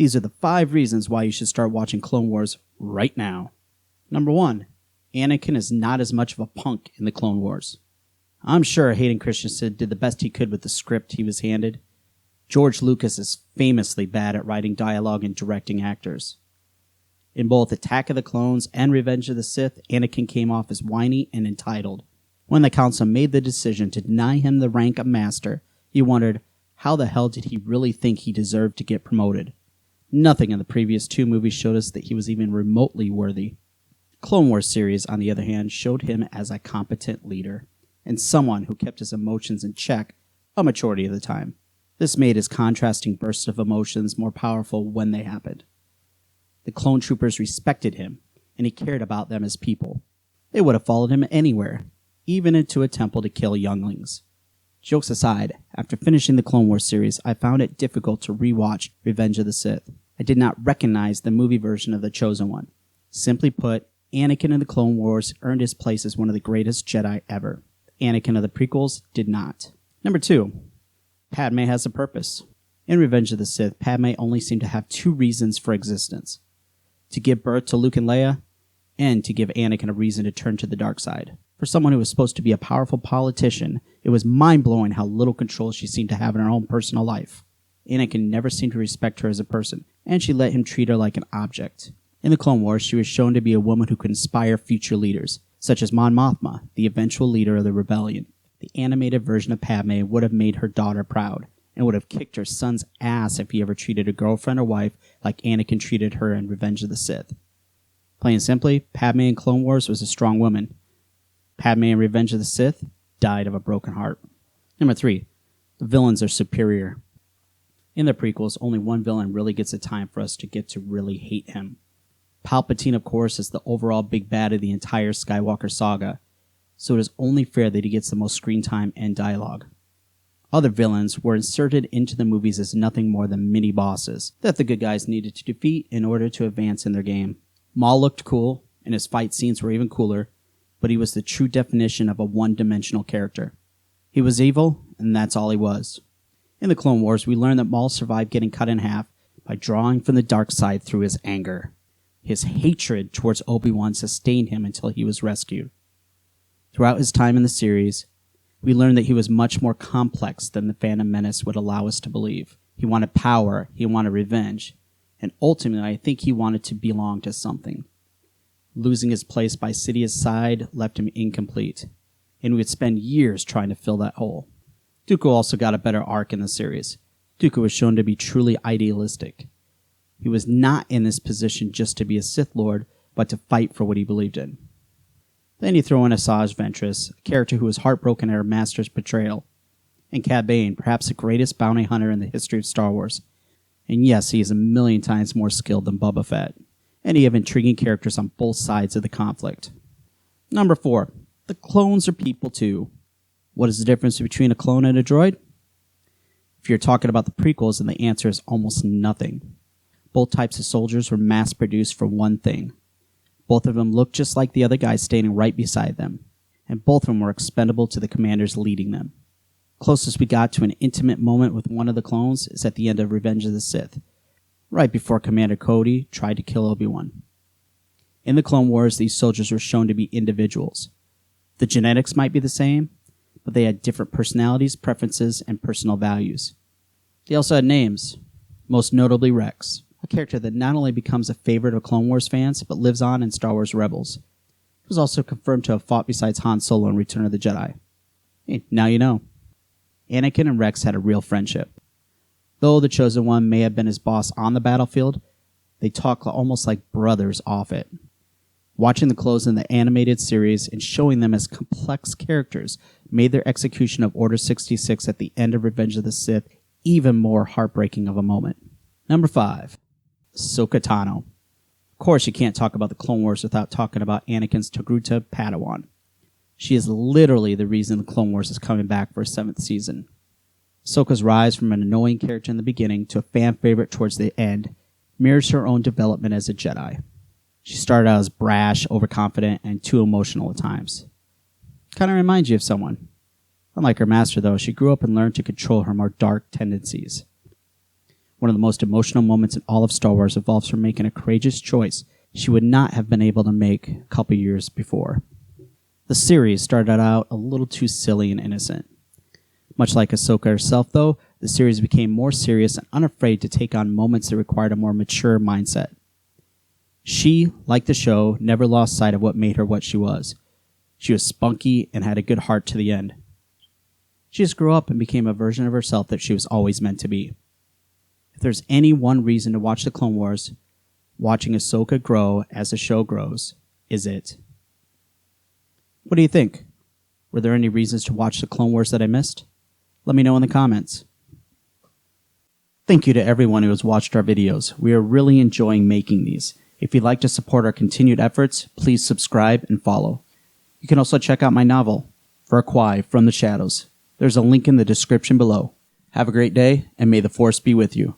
These are the 5 reasons why you should start watching Clone Wars right now. Number 1. Anakin is not as much of a punk in the Clone Wars. I'm sure Hayden Christensen did the best he could with the script he was handed. George Lucas is famously bad at writing dialogue and directing actors. In both Attack of the Clones and Revenge of the Sith, Anakin came off as whiny and entitled. When the Council made the decision to deny him the rank of Master, you wondered, how the hell did he really think he deserved to get promoted? Nothing in the previous 2 movies showed us that he was even remotely worthy. The Clone Wars series, on the other hand, showed him as a competent leader, and someone who kept his emotions in check a majority of the time. This made his contrasting bursts of emotions more powerful when they happened. The clone troopers respected him, and he cared about them as people. They would have followed him anywhere, even into a temple to kill younglings. Jokes aside, after finishing the Clone Wars series, I found it difficult to rewatch Revenge of the Sith. I did not recognize the movie version of The Chosen One. Simply put, Anakin in the Clone Wars earned his place as one of the greatest Jedi ever. Anakin of the prequels did not. Number 2. Padme has a purpose. In Revenge of the Sith, Padme only seemed to have 2 reasons for existence: to give birth to Luke and Leia, and to give Anakin a reason to turn to the dark side. For someone who was supposed to be a powerful politician, it was mind-blowing how little control she seemed to have in her own personal life. Anakin never seemed to respect her as a person, and she let him treat her like an object. In the Clone Wars, she was shown to be a woman who could inspire future leaders, such as Mon Mothma, the eventual leader of the rebellion. The animated version of Padme would have made her daughter proud, and would have kicked her son's ass if he ever treated a girlfriend or wife like Anakin treated her in Revenge of the Sith. Plain and simply, Padme in Clone Wars was a strong woman. Padme in Revenge of the Sith died of a broken heart. Number 3. The villains are superior. In the prequels, only one villain really gets the time for us to get to really hate him. Palpatine, of course, is the overall big bad of the entire Skywalker saga, so it is only fair that he gets the most screen time and dialogue. Other villains were inserted into the movies as nothing more than mini-bosses that the good guys needed to defeat in order to advance in their game. Maul looked cool, and his fight scenes were even cooler, but he was the true definition of a one-dimensional character. He was evil, and that's all he was. In the Clone Wars, we learned that Maul survived getting cut in half by drawing from the dark side through his anger. His hatred towards Obi-Wan sustained him until he was rescued. Throughout his time in the series, we learned that he was much more complex than the Phantom Menace would allow us to believe. He wanted power, he wanted revenge, and ultimately I think he wanted to belong to something. Losing his place by Sidious's side left him incomplete, and we would spend years trying to fill that hole. Dooku also got a better arc in the series. Dooku was shown to be truly idealistic. He was not in this position just to be a Sith Lord, but to fight for what he believed in. Then you throw in Asajj Ventress, a character who was heartbroken at her master's betrayal, and Cad Bane, perhaps the greatest bounty hunter in the history of Star Wars. And yes, he is a million times more skilled than Boba Fett, and you have intriguing characters on both sides of the conflict. Number 4. The clones are people too. What is the difference between a clone and a droid? If you're talking about the prequels, then the answer is almost nothing. Both types of soldiers were mass-produced for one thing. Both of them looked just like the other guy standing right beside them, and both of them were expendable to the commanders leading them. Closest we got to an intimate moment with one of the clones is at the end of Revenge of the Sith, right before Commander Cody tried to kill Obi-Wan. In the Clone Wars, these soldiers were shown to be individuals. The genetics might be the same, but they had different personalities, preferences, and personal values. They also had names, most notably Rex, a character that not only becomes a favorite of Clone Wars fans, but lives on in Star Wars Rebels. He was also confirmed to have fought besides Han Solo in Return of the Jedi. Hey, now you know. Anakin and Rex had a real friendship. Though the Chosen One may have been his boss on the battlefield, they talk almost like brothers off it. Watching the clones in the animated series and showing them as complex characters made their execution of Order 66 at the end of Revenge of the Sith even more heartbreaking of a moment. Number 5. Ahsoka Tano. Of course, you can't talk about the Clone Wars without talking about Anakin's Togruta Padawan. She is literally the reason the Clone Wars is coming back for a 7th season. Ahsoka's rise from an annoying character in the beginning to a fan favorite towards the end mirrors her own development as a Jedi. She started out as brash, overconfident, and too emotional at times. Kind of reminds you of someone. Unlike her master, though, she grew up and learned to control her more dark tendencies. One of the most emotional moments in all of Star Wars involves her making a courageous choice she would not have been able to make a couple years before. The series started out a little too silly and innocent. Much like Ahsoka herself, though, the series became more serious and unafraid to take on moments that required a more mature mindset. She, like the show, never lost sight of what made her what she was. She was spunky and had a good heart to the end. She just grew up and became a version of herself that she was always meant to be. If there's any one reason to watch the Clone Wars, watching Ahsoka grow as the show grows is it. What do you think? Were there any reasons to watch the Clone Wars that I missed? Let me know in the comments. Thank you to everyone who has watched our videos. We are really enjoying making these. If you'd like to support our continued efforts, please subscribe and follow. You can also check out my novel, For Kwai from the Shadows. There's a link in the description below. Have a great day, and may the Force be with you.